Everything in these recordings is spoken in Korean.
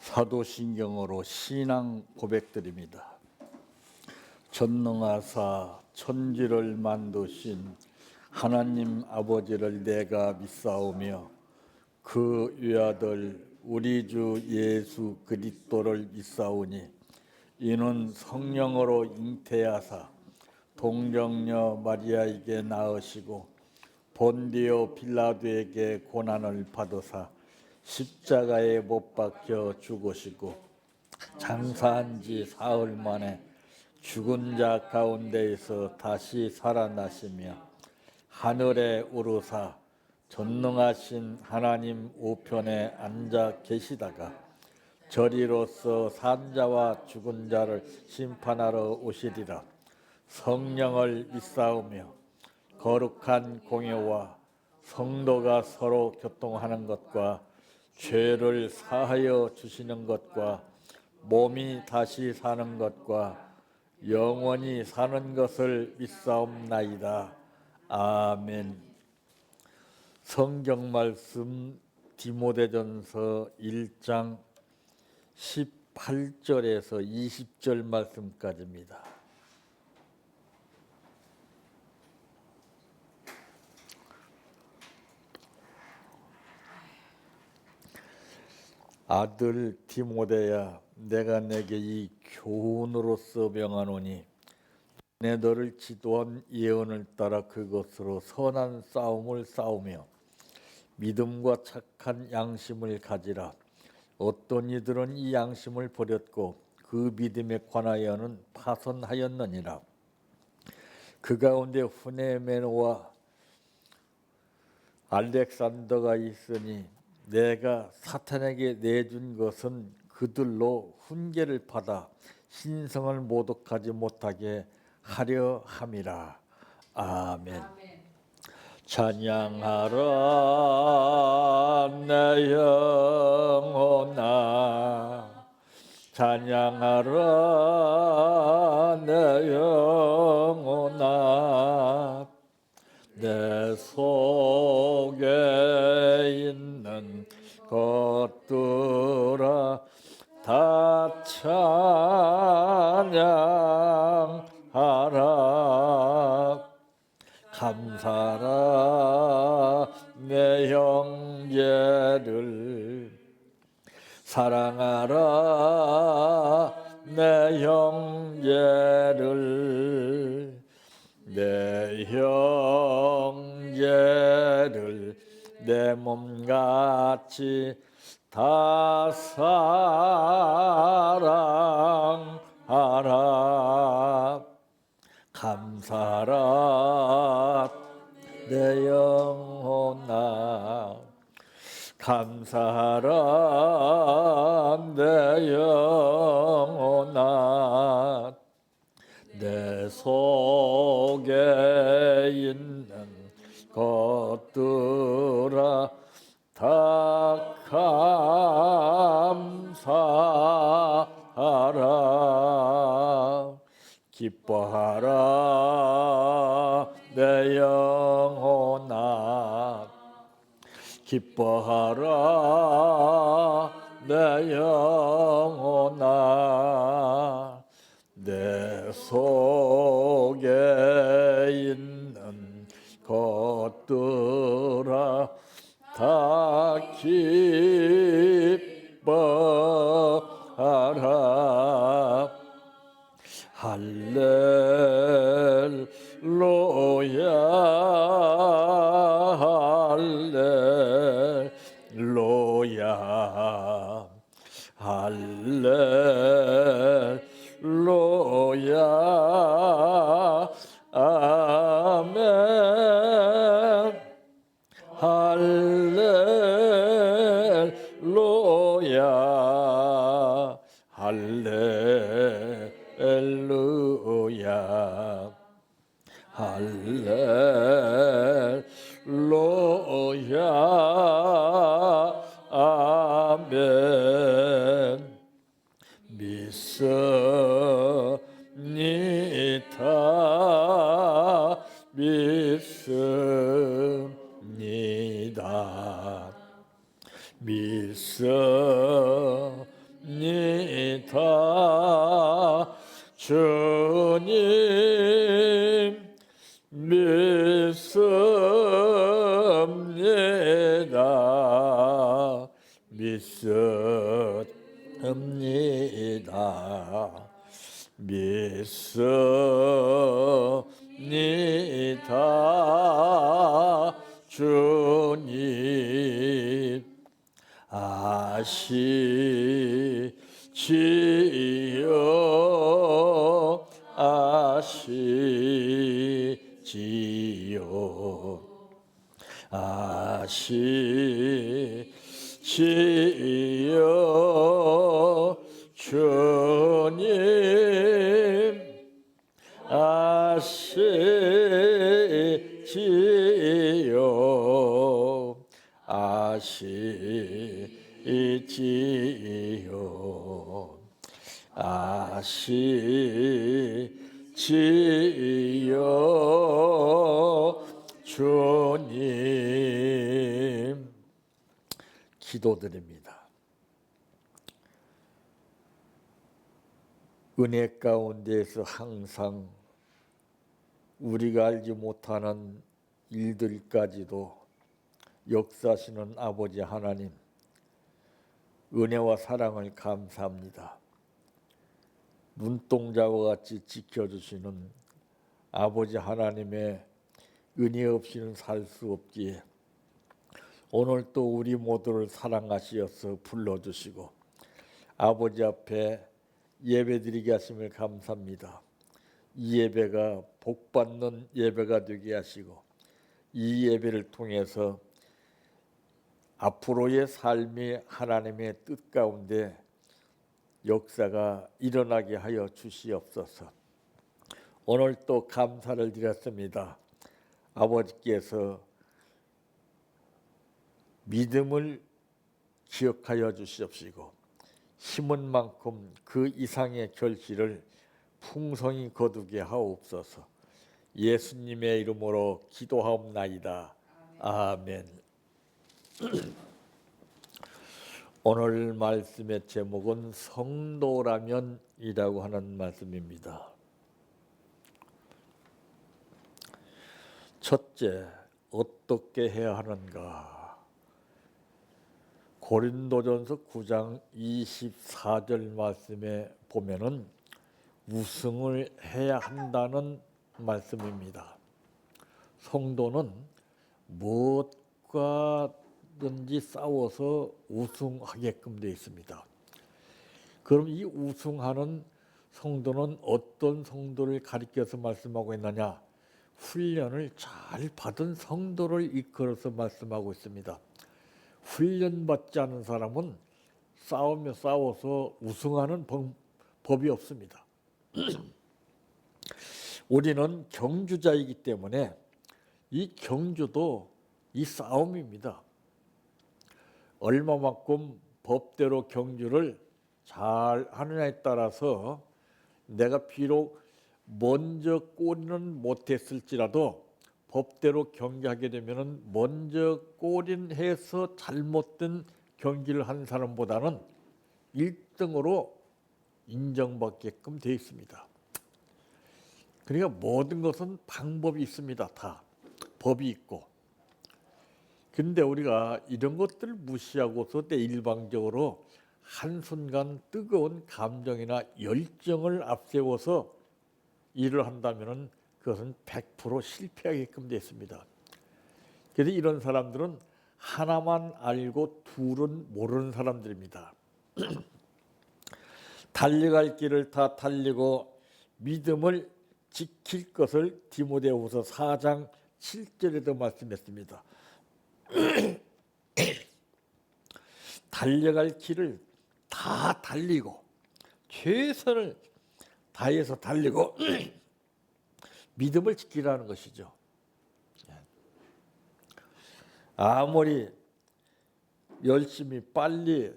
사도신경으로 신앙 고백드립니다. 전능하사 천지를 만드신 하나님 아버지를 내가 믿사오며 그 외아들 우리 주 예수 그리스도를 믿사오니 이는 성령으로 잉태하사 동정녀 마리아에게 낳으시고 본디오 빌라도에게 고난을 받으사 십자가에 못 박혀 죽으시고 장사한 지 사흘 만에 죽은 자 가운데에서 다시 살아나시며 하늘에 오르사 전능하신 하나님 우편에 앉아 계시다가 저리로서 산자와 죽은 자를 심판하러 오시리라. 성령을 믿사오며 거룩한 공예와 성도가 서로 교통하는 것과 죄를 사하여 주시는 것과 몸이 다시 사는 것과 영원히 사는 것을 믿사옵나이다. 아멘. 성경 말씀 디모데전서 1장 18절에서 20절 말씀까지입니다. 아들 디모데야, 내가 내게 이 교훈으로서 명하노니 내 너를 지도한 예언을 따라 그것으로 선한 싸움을 싸우며 믿음과 착한 양심을 가지라. 어떤 이들은 이 양심을 버렸고 그 믿음에 관하여는 파선하였느니라. 그 가운데 후네메노와 알렉산더가 있으니 내가 사탄에게 내준 것은 그들로 훈계를 받아 신성을 모독하지 못하게 하려 함이라. 아멘. 찬양하라 내 영혼아, 찬양하라 내 영혼아, 내 속에 있는 것들아 다 찬양하라. 감사하라 내 형제를, 사랑하라 내 형제를, 내 형제를 내 몸같이 다 사랑하라. 감사하라 내 영혼아, 감사하라 내 영혼아, 내 속에 있는 것들아 다 감사하라. 기뻐하라 내 영혼아, 기뻐하라 내 영혼아, 내 속에 있는 것들아 다 기뻐하라. 할렐루야, 할렐루야, 할렐루야, 아멘. 할렐루야, 할렐루야, 할렐루야, 아멘. 믿습니다, 믿습니다, 믿습니다, 주님 믿습니다. 믿습니다. 믿습니다. 주님 아시지요. 아시지요. 아시지요. 주님 아시지요. 아시지요. 아시지요. 주님 기도드립니다. 은혜 가운데에서 항상 우리가 알지 못하는 일들까지도 역사하시는 아버지 하나님, 은혜와 사랑을 감사합니다. 눈동자와 같이 지켜주시는 아버지 하나님의 은혜 없이는 살 수 없기에 오늘 또 우리 모두를 사랑하시어서 불러주시고 아버지 앞에 예배드리게 하심을 감사합니다. 이 예배가 복받는 예배가 되게 하시고 이 예배를 통해서 앞으로의 삶이 하나님의 뜻 가운데 역사가 일어나게 하여 주시옵소서. 오늘 또 감사를 드렸습니다. 아버지께서 믿음을 기억하여 주시옵시고 힘은 만큼 그 이상의 결실을 풍성히 거두게 하옵소서. 예수님의 이름으로 기도하옵나이다. 아멘. 오늘 말씀의 제목은 성도라면이라고 하는 말씀입니다. 첫째, 어떻게 해야 하는가? 고린도전서 9장 24절 말씀에 보면은 우승을 해야 한다는 말씀입니다. 성도는 무엇과든지 싸워서 우승하게끔 되어 있습니다. 그럼 이 우승하는 성도는 어떤 성도를 가리켜서 말씀하고 있느냐? 훈련을 잘 받은 성도를 이끌어서 말씀하고 있습니다. 훈련받지 않은 사람은 싸워서 우승하는 법이 없습니다. 우리는 경주자이기 때문에 이 경주도 이 싸움입니다. 얼마만큼 법대로 경주를 잘 하느냐에 따라서 내가 비록 먼저 꼬리는 못했을지라도 법대로 경기하게 되면 먼저 꼬리는 해서 잘못된 경기를 한 사람보다는 1등으로 인정받게끔 되어 있습니다. 그러니까 모든 것은 방법이 있습니다. 다 법이 있고. 근데 우리가 이런 것들을 무시하고서 일방적으로 한순간 뜨거운 감정이나 열정을 앞세워서 일을 한다면 그것은 100% 실패하게끔 되어 있습니다. 그래서 이런 사람들은 하나만 알고 둘은 모르는 사람들입니다. 달려갈 길을 다 달리고 믿음을 지킬 것을 디모데후서 4장 7절에도 말씀했습니다. 달려갈 길을 다 달리고 최선을 다해서 달리고 믿음을 지키라는 것이죠. 아무리 열심히 빨리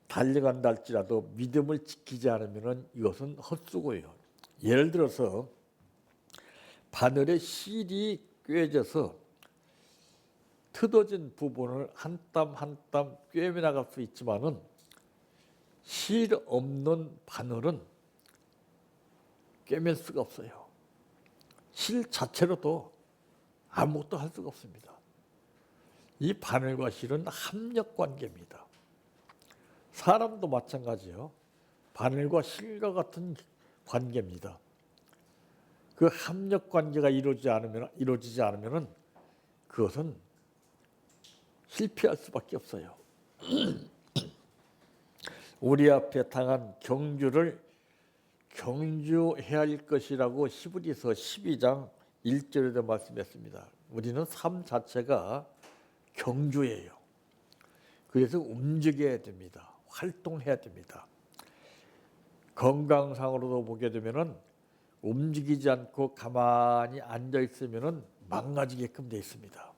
달려간다 할지라도 믿음을 지키지 않으면 이것은 헛수고예요. 예를 들어서 바늘에 실이 꿰져서 트어진 부분을 한 땀 한 땀 꿰매 나갈 수 있지만은 실 없는 바늘은 꿰맬 수가 없어요. 실 자체로도 아무것도 할 수가 없습니다. 이 바늘과 실은 합력 관계입니다. 사람도 마찬가지예요. 바늘과 실과 같은 관계입니다. 그 합력 관계가 이루어지지 않으면 그것은 실패할 수밖에 없어요. 우리 앞에 당한 경주를 경주해야 할 것이라고 히브리서 12장 1절에도 말씀했습니다. 우리는 삶 자체가 경주예요. 그래서 움직여야 됩니다. 활동해야 됩니다. 건강상으로도 보게 되면은 움직이지 않고 가만히 앉아 있으면은 망가지게끔 돼 있습니다.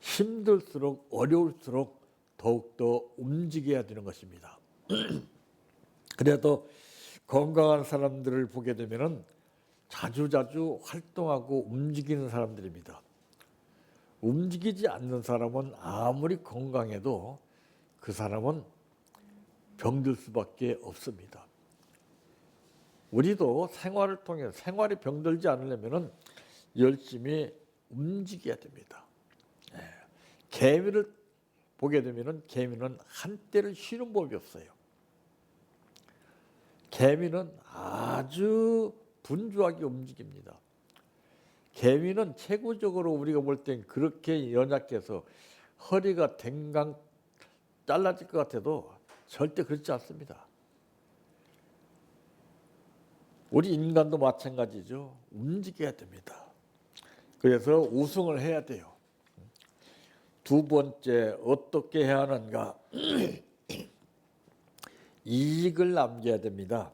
힘들수록 어려울수록 더욱더 움직여야 되는 것입니다. 그래도 건강한 사람들을 보게 되면은 자주자주 활동하고 움직이는 사람들입니다. 움직이지 않는 사람은 아무리 건강해도 그 사람은 병들 수밖에 없습니다. 우리도 생활을 통해 생활이 병들지 않으려면 열심히 움직여야 됩니다. 개미를 보게 되면 개미는 한때를 쉬는 법이 없어요. 개미는 아주 분주하게 움직입니다. 개미는 최고적으로 우리가 볼 땐 그렇게 연약해서 허리가 댕강 잘라질 것 같아도 절대 그렇지 않습니다. 우리 인간도 마찬가지죠. 움직여야 됩니다. 그래서 우승을 해야 돼요. 두 번째 어떻게 해야 하는가? 이익을 남겨야 됩니다.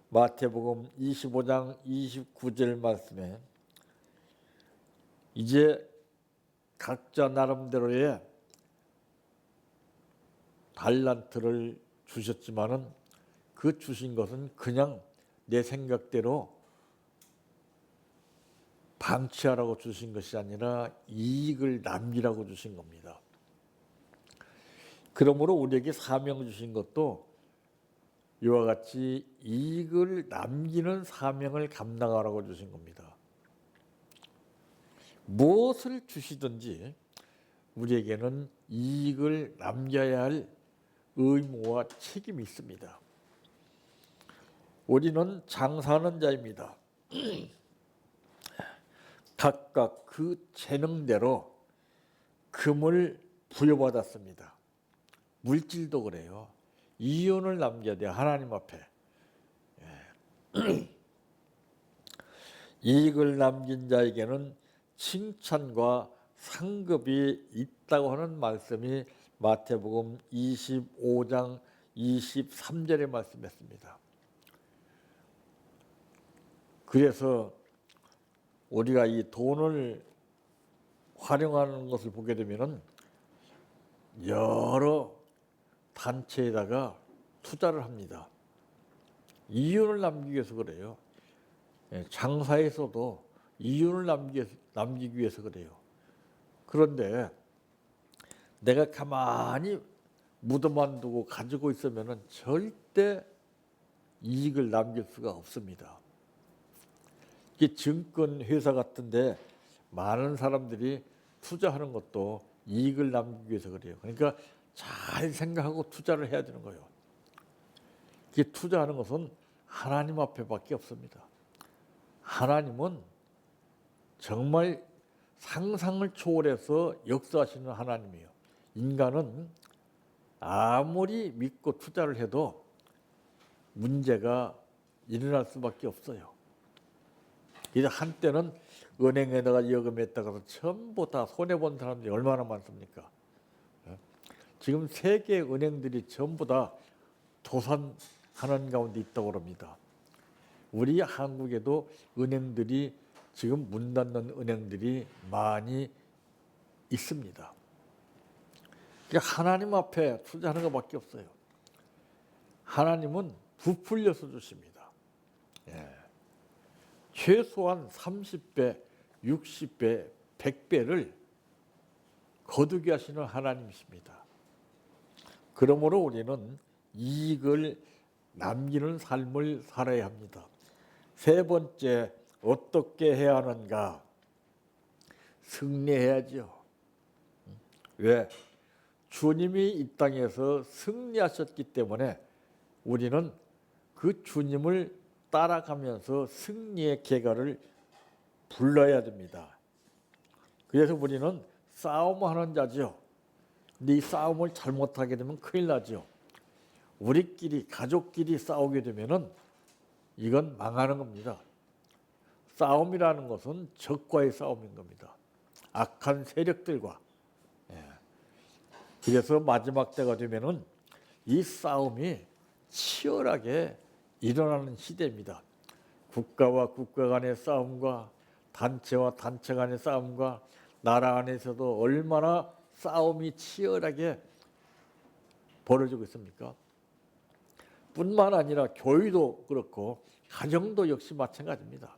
마태복음 25장 29절 말씀에 이제 각자 나름대로의 달란트를 주셨지만은 그 주신 것은 그냥 내 생각대로 방치하라고 주신 것이 아니라 이익을 남기라고 주신 겁니다. 그러므로 우리에게 사명 주신 것도 이와 같이 이익을 남기는 사명을 감당하라고 주신 겁니다. 무엇을 주시든지 우리에게는 이익을 남겨야 할 의무와 책임이 있습니다. 우리는 장사하는 자입니다. 각각 그 재능대로 금을 부여받았습니다. 물질도 그래요. 이윤을 남겨야 돼요. 하나님 앞에. 이익을 남긴 자에게는 칭찬과 상급이 있다고 하는 말씀이 마태복음 25장 23절에 말씀했습니다. 그래서 우리가 이 돈을 활용하는 것을 보게 되면은 여러 단체에다가 투자를 합니다. 이윤을 남기기 위해서 그래요. 장사에서도 이윤을 남기기 위해서 그래요. 그런데 내가 가만히 묻어만 두고 가지고 있으면 절대 이익을 남길 수가 없습니다. 이 증권회사 같은데 많은 사람들이 투자하는 것도 이익을 남기기 위해서 그래요. 그러니까 잘 생각하고 투자를 해야 되는 거예요. 이게 투자하는 것은 하나님 앞에밖에 없습니다. 하나님은 정말 상상을 초월해서 역사하시는 하나님이에요. 인간은 아무리 믿고 투자를 해도 문제가 일어날 수밖에 없어요. 그래서 한때는 은행에다가 예금했다가 전부 다 손해본 사람들이 얼마나 많습니까? 지금 세계 은행들이 전부 다 도산하는 가운데 있다고 합니다. 우리 한국에도 은행들이 지금 문 닫는 은행들이 많이 있습니다. 그러니까 하나님 앞에 투자하는 것밖에 없어요. 하나님은 부풀려서 주십니다. 최소한 30배, 60배, 100배를 거두게 하시는 하나님이십니다. 그러므로 우리는 이익을 남기는 삶을 살아야 합니다. 세 번째, 어떻게 해야 하는가? 승리해야죠. 왜? 주님이 이 땅에서 승리하셨기 때문에 우리는 그 주님을 따라가면서 승리의 계가를 불러야 됩니다. 그래서 우리는 싸움하는 자죠. 근데 이 싸움을 잘못하게 되면 큰일 나죠. 우리끼리 가족끼리 싸우게 되면은 이건 망하는 겁니다. 싸움이라는 것은 적과의 싸움인 겁니다. 악한 세력들과. 그래서 마지막 때가 되면은 이 싸움이 치열하게 일어나는 시대입니다. 국가와 국가 간의 싸움과 단체와 단체 간의 싸움과 나라 안에서도 얼마나 싸움이 치열하게 벌어지고 있습니까? 뿐만 아니라 교회도 그렇고 가정도 역시 마찬가지입니다.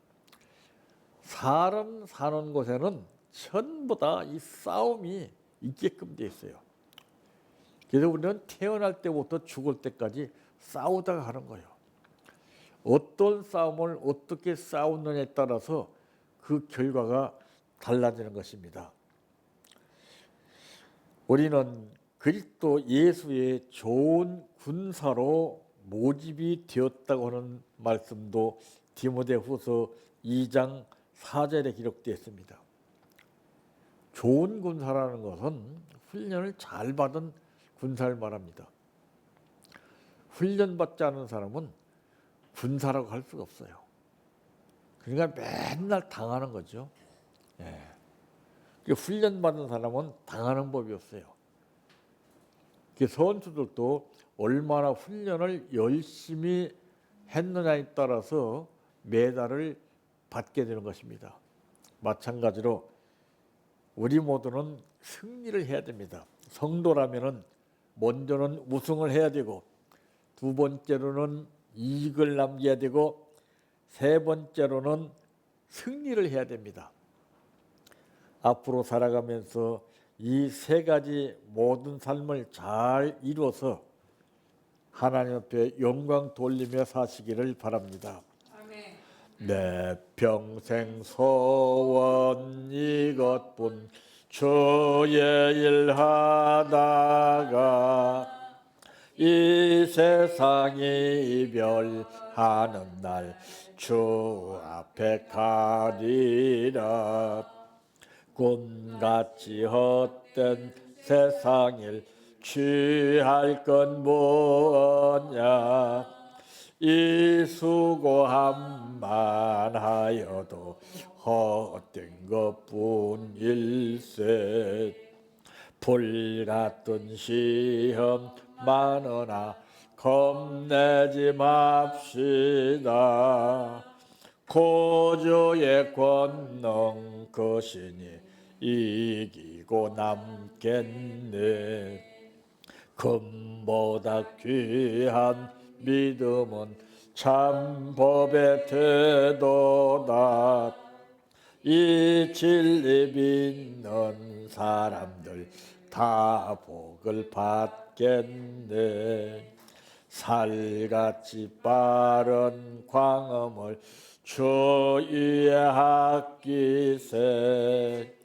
사람 사는 곳에는 전부 다 이 싸움이 있게끔 돼 있어요. 그래서 우리는 태어날 때부터 죽을 때까지 싸우다가 하는 거예요. 어떤 싸움을 어떻게 싸우느냐에 따라서 그 결과가 달라지는 것입니다. 우리는 그리스도 예수의 좋은 군사로 모집이 되었다고 하는 말씀도 디모데후서 2장 4절에 기록되어 있습니다. 좋은 군사라는 것은 훈련을 잘 받은 군사를 말합니다. 훈련받지 않은 사람은 군사라고 할 수가 없어요. 그러니까 맨날 당하는 거죠. 훈련받은 사람은 당하는 법이 없어요. 선수들도 얼마나 훈련을 열심히 했느냐에 따라서 메달을 받게 되는 것입니다. 마찬가지로 우리 모두는 승리를 해야 됩니다. 성도라면은 먼저는 우승을 해야 되고, 두 번째로는 이익을 남겨야 되고, 세 번째로는 승리를 해야 됩니다. 앞으로 살아가면서 이 세 가지 모든 삶을 잘 이루어서 하나님 앞에 영광 돌리며 사시기를 바랍니다. 아멘. 내 평생 소원 이것뿐 주의 일 하다가 이 세상이 이별하는 날 주 앞에 가리라. 꿈같이 헛된 세상일 취할 건 뭐냐. 이 수고함만 하여도 헛된 것뿐일세. 불같은 시험 많으나 겁내지 맙시다. 구주의 권능 크시니 이기고 남겠네. 금보다 귀한 믿음은 참 법의 태도다. 이 진리 믿는 사람들 다 복을 받겠네. 살같이 빠른 광음을 주 위에 아끼세.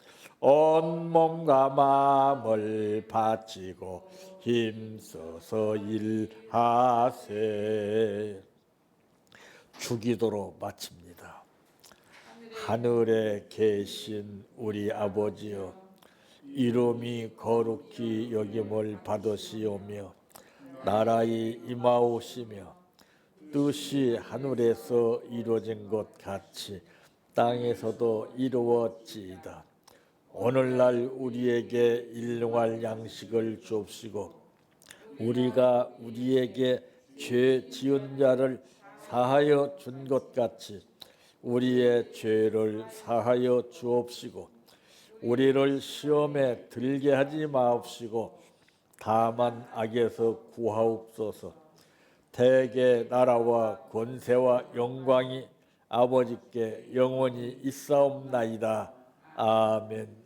온몸과 마음을 바치고 힘써서 일하세. 주기도로 마칩니다. 하늘에 계신 우리 아버지여, 이름이 거룩히 여김을 받으시오며 나라의 임하오시며 뜻이 하늘에서 이루어진 것 같이 땅에서도 이루어지이다. 오늘날 우리에게 일용할 양식을 주옵시고 우리가 우리에게 죄 지은 자를 사하여 준 것 같이 우리의 죄를 사하여 주옵시고 우리를 시험에 들게 하지 마옵시고 다만 악에서 구하옵소서. 대개 나라와 권세와 영광이 아버지께 영원히 있사옵나이다. 아멘.